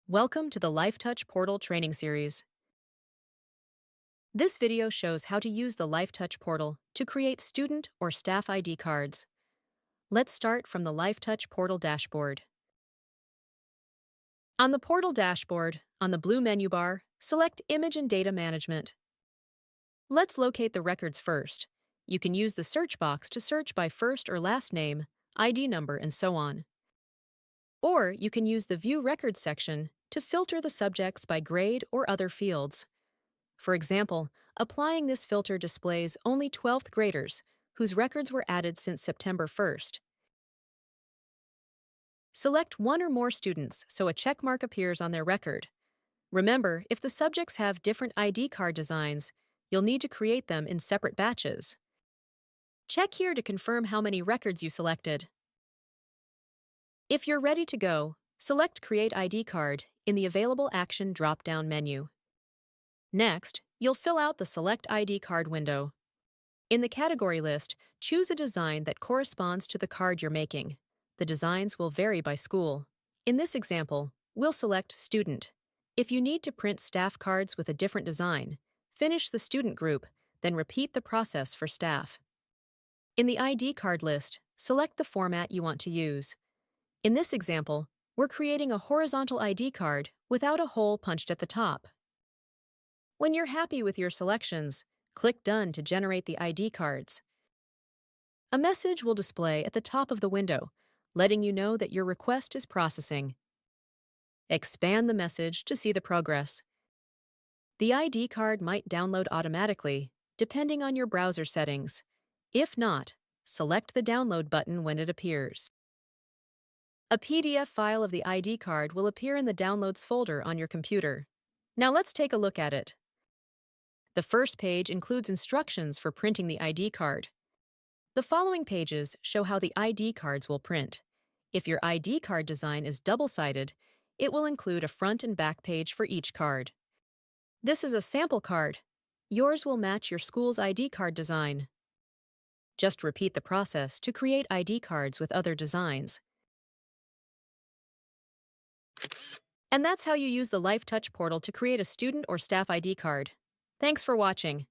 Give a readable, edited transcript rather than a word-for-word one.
Welcome to the Lifetouch Portal training series. This video shows how to use the Lifetouch Portal to create student or staff ID cards. Let's start from the Lifetouch Portal dashboard. On the Portal dashboard, on the blue menu bar, select Image and Data Management. Let's locate the records first. You can use the search box to search by first or last name, ID number, and so on. Or you can use the View Records section to filter the subjects by grade or other fields. For example, applying this filter displays only 12th graders whose records were added since September 1st. Select one or more students so a check mark appears on their record. Remember, if the subjects have different ID card designs, you'll need to create them in separate batches. Check here to confirm how many records you selected. If you're ready to go, select Create ID Card in the Available Action drop-down menu. Next, you'll fill out the Select ID Card window. In the category list, choose a design that corresponds to the card you're making. The designs will vary by school. In this example, we'll select Student. If you need to print staff cards with a different design, finish the student group, then repeat the process for staff. In the ID card list, select the format you want to use. In this example, we're creating a horizontal ID card without a hole punched at the top. When you're happy with your selections, click Done to generate the ID cards. A message will display at the top of the window, letting you know that your request is processing. Expand the message to see the progress. The ID card might download automatically, depending on your browser settings. If not, select the Download button when it appears. A PDF file of the ID card will appear in the Downloads folder on your computer. Now let's take a look at it. The first page includes instructions for printing the ID card. The following pages show how the ID cards will print. If your ID card design is double-sided, it will include a front and back page for each card. This is a sample card. Yours will match your school's ID card design. Just repeat the process to create ID cards with other designs. And that's how you use the Lifetouch portal to create a student or staff ID card. Thanks for watching.